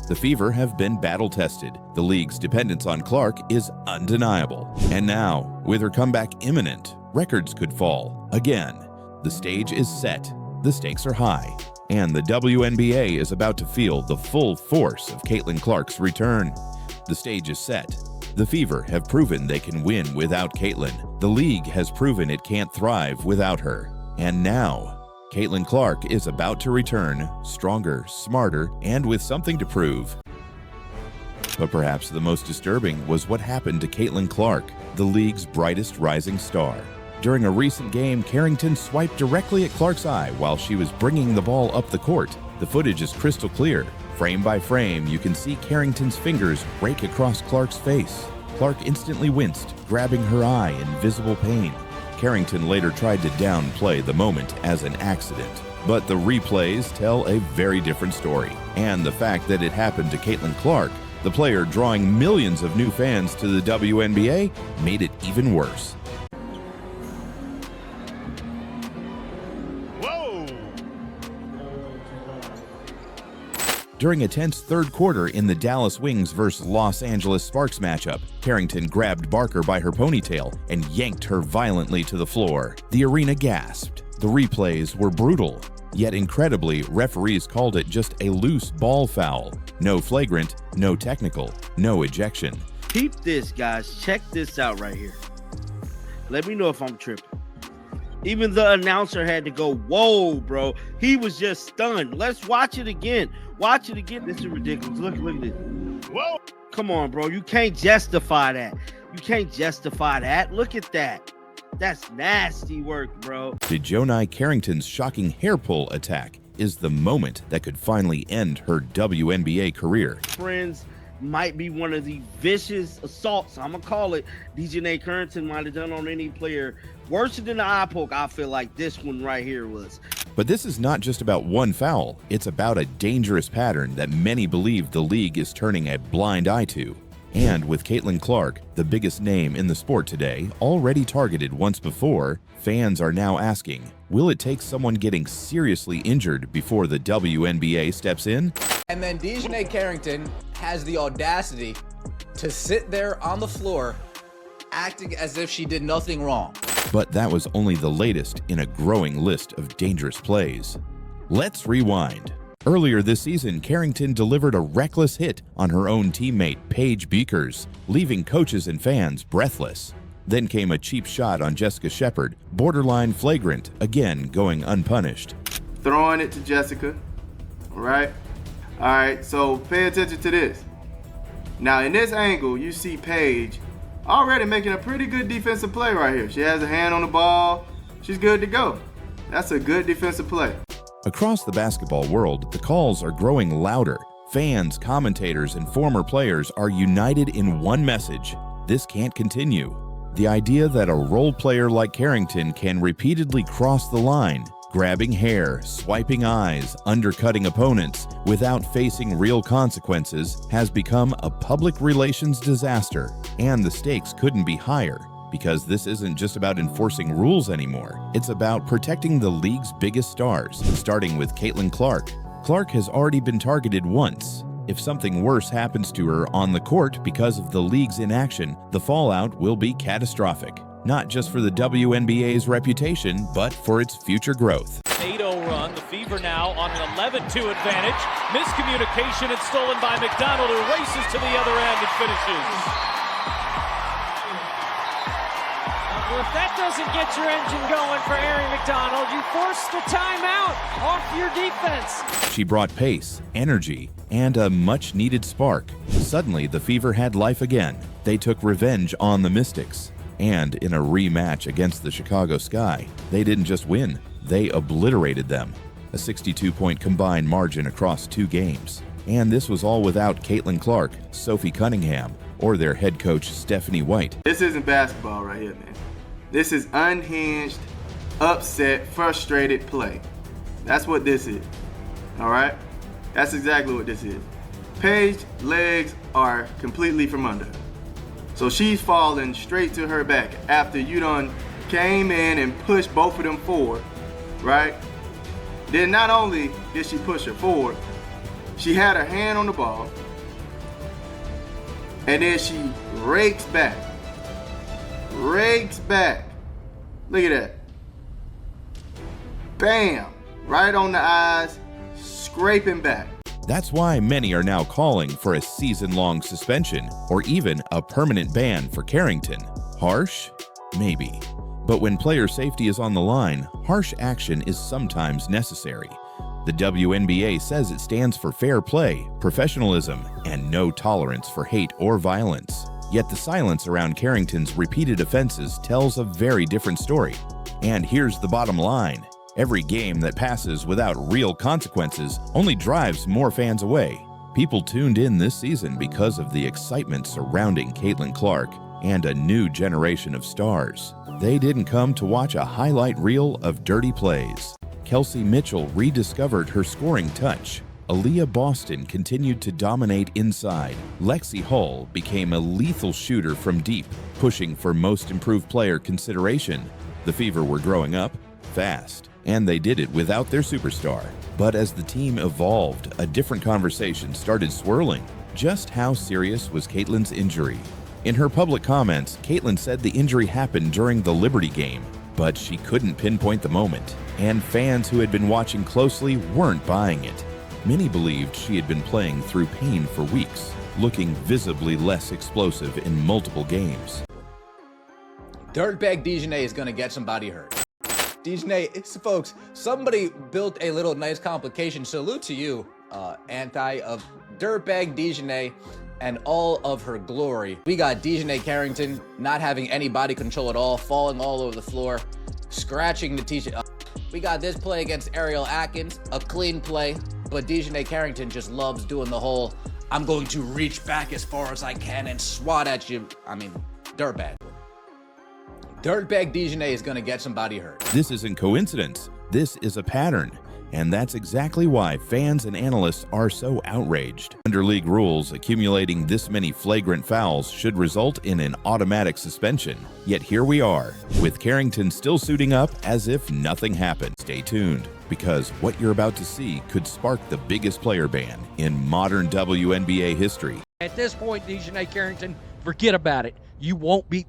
The Fever have been battle-tested. The league's dependence on Clark is undeniable. And now, with her comeback imminent, records could fall. Again, the stage is set, the stakes are high, and the WNBA is about to feel the full force of Caitlin Clark's return. The stage is set. The Fever have proven they can win without Caitlin. The league has proven it can't thrive without her. And now, Caitlin Clark is about to return, stronger, smarter, and with something to prove. But perhaps the most disturbing was what happened to Caitlin Clark, the league's brightest rising star. During a recent game, Carrington swiped directly at Clark's eye while she was bringing the ball up the court. The footage is crystal clear. Frame by frame, you can see Carrington's fingers rake across Clark's face. Clark instantly winced, grabbing her eye in visible pain. Carrington later tried to downplay the moment as an accident, but the replays tell a very different story. And the fact that it happened to Caitlin Clark, the player drawing millions of new fans to the WNBA, made it even worse. During a tense third quarter in the Dallas Wings vs. Los Angeles Sparks matchup, Carrington grabbed Barker by her ponytail and yanked her violently to the floor. The arena gasped. The replays were brutal. Yet incredibly, referees called it just a loose ball foul. No flagrant, no technical, no ejection. Keep this, guys. Check this out right here. Let me know if I'm tripping. Even the announcer had to go, whoa, bro. He was just stunned. Let's watch it again. Watch it again. This is ridiculous. Look at this. Whoa. Come on, bro. You can't justify that. You can't justify that. Look at that. That's nasty work, bro. DiJonai Carrington's shocking hair pull attack is the moment that could finally end her WNBA career. Friends, might be one of the vicious assaults, I'm gonna call it, DiJonai Carrington might have done on any player. Worse than the eye poke, I feel like this one right here was. But this is not just about one foul. It's about a dangerous pattern that many believe the league is turning a blind eye to. And with Caitlin Clark, the biggest name in the sport today, already targeted once before, fans are now asking, will it take someone getting seriously injured before the WNBA steps in? And then DiJonai Carrington has the audacity to sit there on the floor acting as if she did nothing wrong. But that was only the latest in a growing list of dangerous plays. Let's rewind. Earlier this season, Carrington delivered a reckless hit on her own teammate, Paige Beakers, leaving coaches and fans breathless. Then came a cheap shot on Jessica Shepard, borderline flagrant, again going unpunished. Throwing it to Jessica, all right? All right, so pay attention to this. Now in this angle, you see Paige already making a pretty good defensive play right here. She has a hand on the ball. She's good to go. That's a good defensive play. Across the basketball world, the calls are growing louder. Fans, commentators, and former players are united in one message. This can't continue. The idea that a role player like Carrington can repeatedly cross the line, grabbing hair, swiping eyes, undercutting opponents without facing real consequences has become a public relations disaster. And the stakes couldn't be higher, because this isn't just about enforcing rules anymore. It's about protecting the league's biggest stars, starting with Caitlin Clark. Clark has already been targeted once. If something worse happens to her on the court because of the league's inaction, the fallout will be catastrophic. Not just for the WNBA's reputation, but for its future growth. 8-0 run, the Fever now on an 11-2 advantage. Miscommunication and stolen by McDonald, who races to the other end and finishes. Well, if that doesn't get your engine going for Ari McDonald, you force the timeout off your defense. She brought pace, energy, and a much-needed spark. Suddenly, the Fever had life again. They took revenge on the Mystics. And in a rematch against the Chicago Sky, they didn't just win, they obliterated them. A 62-point combined margin across 2 games. And this was all without Caitlin Clark, Sophie Cunningham, or their head coach, Stephanie White. This isn't basketball right here, man. This is unhinged, upset, frustrated play. That's what this is, all right? That's exactly what this is. Paige's legs are completely from under her. So she's falling straight to her back after you done came in and pushed both of them forward, right? Then not only did she push her forward, She had her hand on the ball, and then she rakes back. Look at that. Bam! Right on the eyes, scraping back. That's why many are now calling for a season-long suspension or even a permanent ban for Carrington. Harsh? Maybe. But when player safety is on the line, harsh action is sometimes necessary. The WNBA says it stands for fair play, professionalism, and no tolerance for hate or violence. Yet the silence around Carrington's repeated offenses tells a very different story. And here's the bottom line. Every game that passes without real consequences only drives more fans away. People tuned in this season because of the excitement surrounding Caitlin Clark and a new generation of stars. They didn't come to watch a highlight reel of dirty plays. Kelsey Mitchell rediscovered her scoring touch. Aaliyah Boston continued to dominate inside. Lexi Hull became a lethal shooter from deep, pushing for most improved player consideration. The Fever were growing up fast, and they did it without their superstar. But as the team evolved, a different conversation started swirling. Just how serious was Caitlin's injury? In her public comments, Caitlin said the injury happened during the Liberty game, but she couldn't pinpoint the moment, and fans who had been watching closely weren't buying it. Many believed she had been playing through pain for weeks, looking visibly less explosive in multiple games. Dirtbag DiJonai is going to get somebody hurt. DiJonai, folks, somebody built a little nice complication. Salute to you, anti of Dirtbag DiJonai and all of her glory. We got DiJonai Carrington not having any body control at all, falling all over the floor, scratching the t-shirt. We got this play against Ariel Atkins, a clean play, but DiJonai Carrington just loves doing the whole, I'm going to reach back as far as I can and swat at you. I mean, dirtbag. Dirtbag DiJonai is going to get somebody hurt. This isn't coincidence. This is a pattern. And that's exactly why fans and analysts are so outraged. Under league rules, accumulating this many flagrant fouls should result in an automatic suspension. Yet here we are, with Carrington still suiting up as if nothing happened. Stay tuned, because what you're about to see could spark the biggest player ban in modern WNBA history. At this point, DiJonai Carrington, forget about it. You won't beat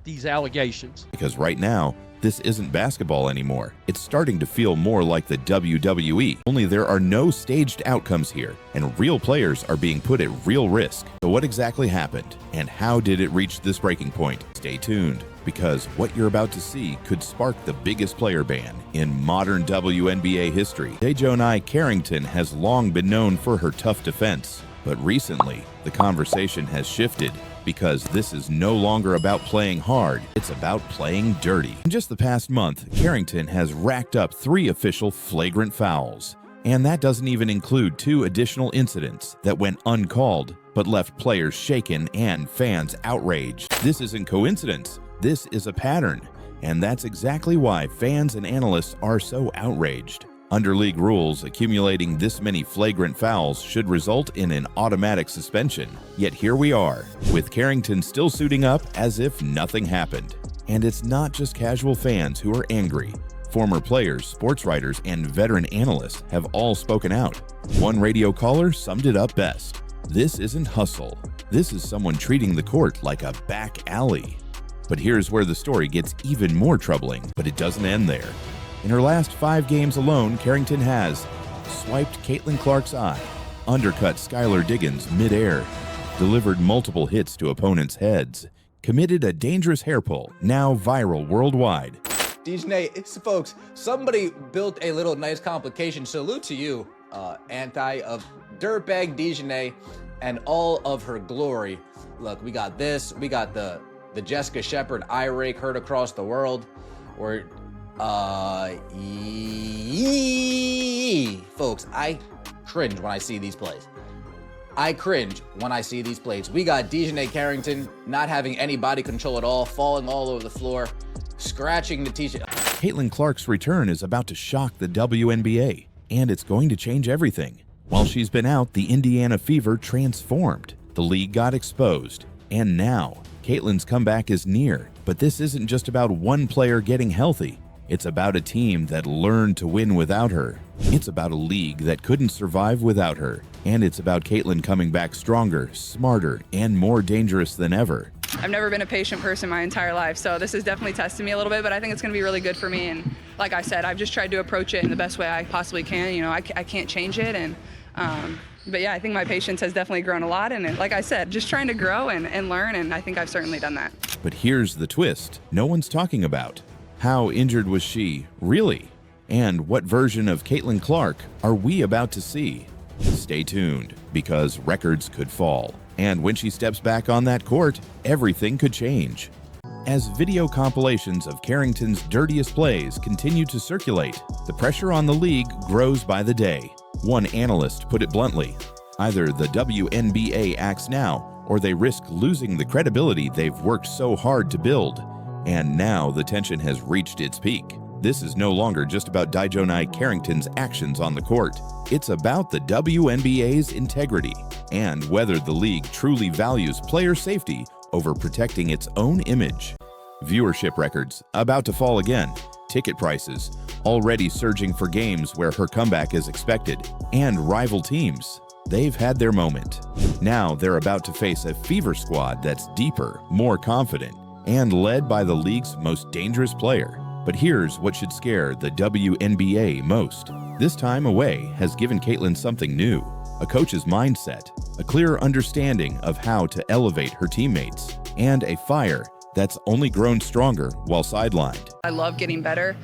these allegations. Because right now, this isn't basketball anymore. It's starting to feel more like the WWE, only there are no staged outcomes here, and real players are being put at real risk. So what exactly happened, and how did it reach this breaking point? Stay tuned, because what you're about to see could spark the biggest player ban in modern WNBA history. DiJonai Carrington has long been known for her tough defense, but recently, the conversation has shifted. Because this is no longer about playing hard, it's about playing dirty. In just the past month, Carrington has racked up 3 official flagrant fouls. And that doesn't even include 2 additional incidents that went uncalled, but left players shaken and fans outraged. This isn't coincidence, this is a pattern. And that's exactly why fans and analysts are so outraged. Under league rules, accumulating this many flagrant fouls should result in an automatic suspension. Yet here we are, with Carrington still suiting up as if nothing happened. And it's not just casual fans who are angry. Former players, sports writers, and veteran analysts have all spoken out. One radio caller summed it up best. This isn't hustle. This is someone treating the court like a back alley. But here's where the story gets even more troubling, but it doesn't end there. In her last 5 games alone, Carrington has swiped Caitlin Clark's eye, undercut Skylar Diggins midair, delivered multiple hits to opponents' heads, committed a dangerous hair pull, now viral worldwide. DiJonai, folks, somebody built a little nice complication. Salute to you, anti of Dirtbag DiJonai and all of her glory. Look, we got this. We got the Jessica Shepard eye rake heard across the world. Or folks, I cringe when I see these plays. We got DiJonai Carrington not having any body control at all, falling all over the floor, scratching the t-shirt. Caitlin Clark's return is about to shock the WNBA, and it's going to change everything. While she's been out, the Indiana Fever transformed. The league got exposed, and now Caitlin's comeback is near. But this isn't just about one player getting healthy. It's about a team that learned to win without her. It's about a league that couldn't survive without her. And it's about Caitlin coming back stronger, smarter, and more dangerous than ever. I've never been a patient person my entire life, so this has definitely tested me a little bit, but I think it's going to be really good for me. And like I said, I've just tried to approach it in the best way I possibly can. You know, I can't change it. And but yeah, I think my patience has definitely grown a lot. And like I said, just trying to grow and learn, and I think I've certainly done that. But here's the twist no one's talking about. How injured was she, really? And what version of Caitlin Clark are we about to see? Stay tuned, because records could fall. And when she steps back on that court, everything could change. As video compilations of Carrington's dirtiest plays continue to circulate, the pressure on the league grows by the day. One analyst put it bluntly, either the WNBA acts now, or they risk losing the credibility they've worked so hard to build. And now the tension has reached its peak. This is no longer just about DiJonai Carrington's actions on the court. It's about the WNBA's integrity and whether the league truly values player safety over protecting its own image. Viewership records about to fall again. Ticket prices already surging for games where her comeback is expected. And rival teams, they've had their moment. Now they're about to face a fever squad that's deeper, more confident, and led by the league's most dangerous player. But here's what should scare the WNBA most. This time away has given Caitlin something new, a coach's mindset, a clear understanding of how to elevate her teammates, and a fire that's only grown stronger while sidelined. I love getting better.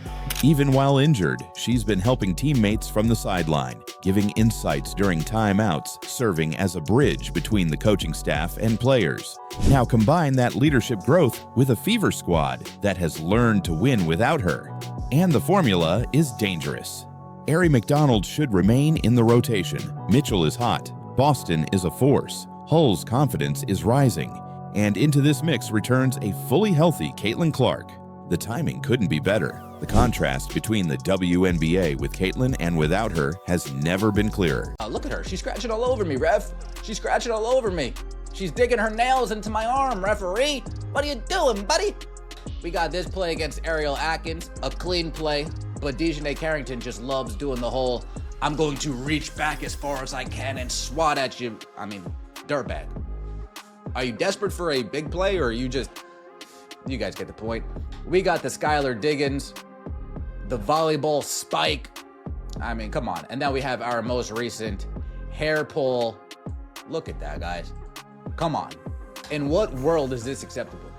Even while injured, she's been helping teammates from the sideline, giving insights during timeouts, serving as a bridge between the coaching staff and players. Now combine that leadership growth with a fever squad that has learned to win without her. And the formula is dangerous. Aari McDonald should remain in the rotation. Mitchell is hot. Boston is a force. Hull's confidence is rising. And into this mix returns a fully healthy Caitlin Clark. The timing couldn't be better. The contrast between the WNBA with Caitlin and without her has never been clearer. Look at her. She's scratching all over me, ref. She's scratching all over me. She's digging her nails into my arm, referee. What are you doing, buddy? We got this play against Ariel Atkins, a clean play, but DiJonai Carrington just loves doing the whole, I'm going to reach back as far as I can and swat at you. I mean, dirtbag. Are you desperate for a big play, or are you just, you guys get the point. We got the Skylar Diggins, the volleyball spike. I mean, come on. And then we have our most recent hair pull. Look at that, guys. Come on. In what world is this acceptable?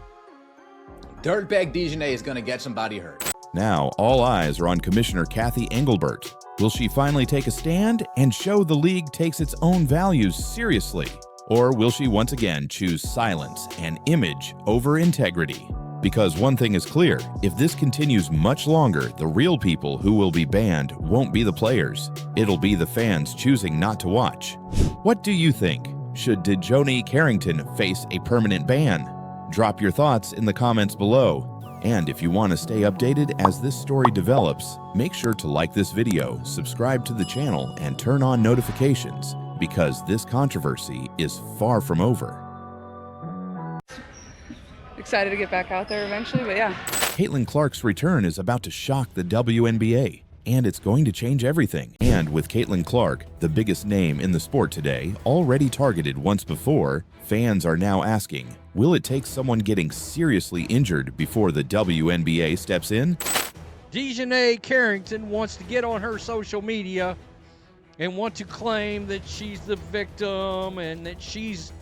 Dirtbag DiJonai is going to get somebody hurt. Now, all eyes are on Commissioner Kathy Engelbert. Will she finally take a stand and show the league takes its own values seriously? Or will she once again choose silence and image over integrity? Because one thing is clear, if this continues much longer, the real people who will be banned won't be the players. It'll be the fans choosing not to watch. What do you think? Should DiJonai Carrington face a permanent ban? Drop your thoughts in the comments below. And if you want to stay updated as this story develops, make sure to like this video, subscribe to the channel, and turn on notifications, because this controversy is far from over. Excited to get back out there eventually, but yeah. Caitlin Clark's return is about to shock the WNBA, and it's going to change everything. And with Caitlin Clark, the biggest name in the sport today, already targeted once before, fans are now asking, will it take someone getting seriously injured before the WNBA steps in? DiJonai Carrington wants to get on her social media and want to claim that she's the victim and that she's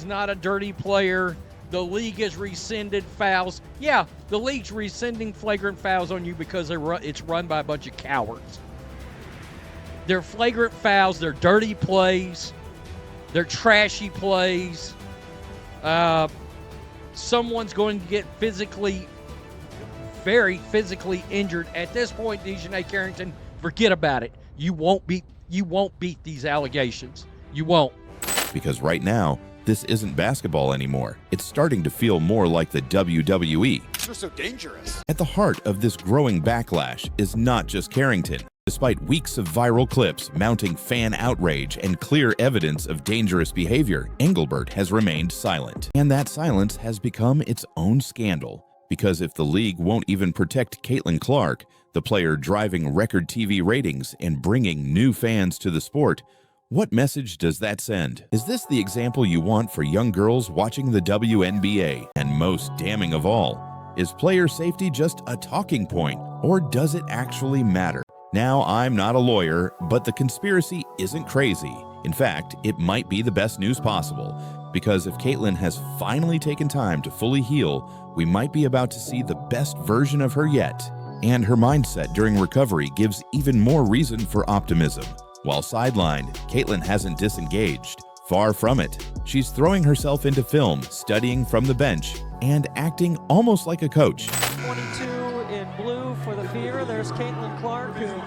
not a dirty player. The league has rescinded fouls. Yeah, the league's rescinding flagrant fouls on you because it's run by a bunch of cowards. They're flagrant fouls. They're dirty plays. They're trashy plays. Someone's going to get very physically injured. At this point, DiJonai Carrington, forget about it. You won't beat these allegations. You won't. Because right now, this isn't basketball anymore. It's starting to feel more like the WWE. You're so dangerous. At the heart of this growing backlash is not just Carrington. Despite weeks of viral clips mounting fan outrage and clear evidence of dangerous behavior, Engelbert has remained silent. And that silence has become its own scandal. Because if the league won't even protect Caitlin Clark, the player driving record TV ratings and bringing new fans to the sport, what message does that send? Is this the example you want for young girls watching the WNBA? And most damning of all, is player safety just a talking point, or does it actually matter? Now, I'm not a lawyer, but the conspiracy isn't crazy. In fact, it might be the best news possible, because if Caitlin has finally taken time to fully heal, we might be about to see the best version of her yet. And her mindset during recovery gives even more reason for optimism. While sidelined, Caitlin hasn't disengaged. Far from it. She's throwing herself into film, studying from the bench, and acting almost like a coach. 22 in blue for the Fever. There's Caitlin Clark, who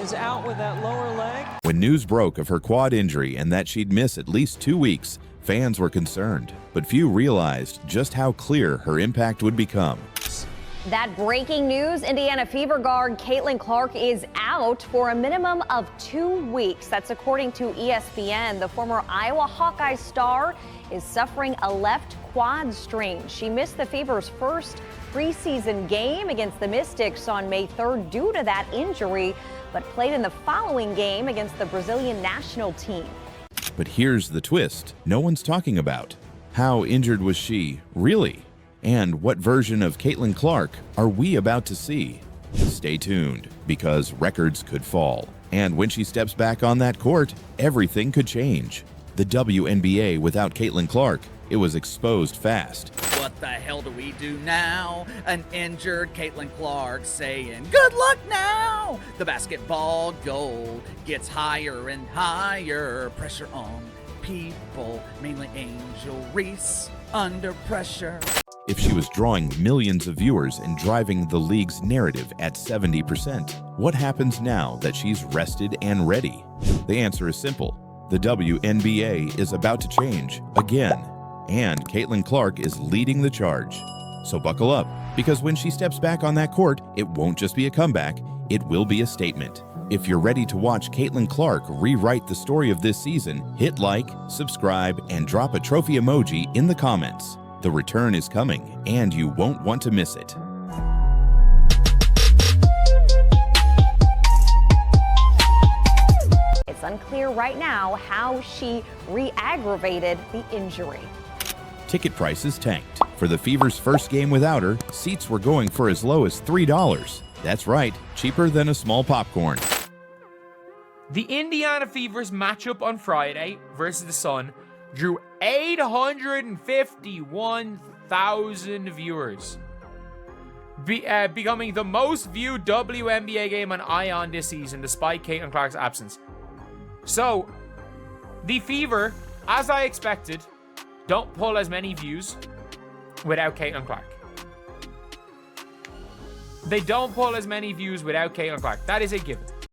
is out with that lower leg. When news broke of her quad injury and that she'd miss at least 2 weeks, fans were concerned, but few realized just how clear her impact would become. That breaking news, Indiana Fever guard Caitlin Clark is out for a minimum of 2 weeks. That's according to ESPN. The former Iowa Hawkeye star is suffering a left quad strain. She missed the Fever's first preseason game against the Mystics on May 3rd due to that injury, but played in the following game against the Brazilian national team. But here's the twist no one's talking about. How injured was she, really? And what version of Caitlin Clark are we about to see? Stay tuned, because records could fall. And when she steps back on that court, everything could change. The WNBA without Caitlin Clark, it was exposed fast. What the hell do we do now? An injured Caitlin Clark saying, good luck now! The basketball goal gets higher and higher. Pressure on people, mainly Angel Reese, under pressure. If she was drawing millions of viewers and driving the league's narrative at 70%, what happens now that she's rested and ready? The answer is simple. The WNBA is about to change again, and Caitlin Clark is leading the charge. So buckle up, because when she steps back on that court, it won't just be a comeback, it will be a statement. If you're ready to watch Caitlin Clark rewrite the story of this season, hit like, subscribe, and drop a trophy emoji in the comments. The return is coming, and you won't want to miss it. It's unclear right now how she re-aggravated the injury. Ticket prices tanked. For the Fever's first game without her, seats were going for as low as $3. That's right, cheaper than a small popcorn. The Indiana Fever's matchup on Friday versus the Sun drew 851,000 viewers, becoming the most viewed WNBA game on ION this season, despite Caitlin Clark's absence. So, the Fever, as I expected, don't pull as many views without Caitlin Clark. They don't pull as many views without Caitlin Clark. That is a given.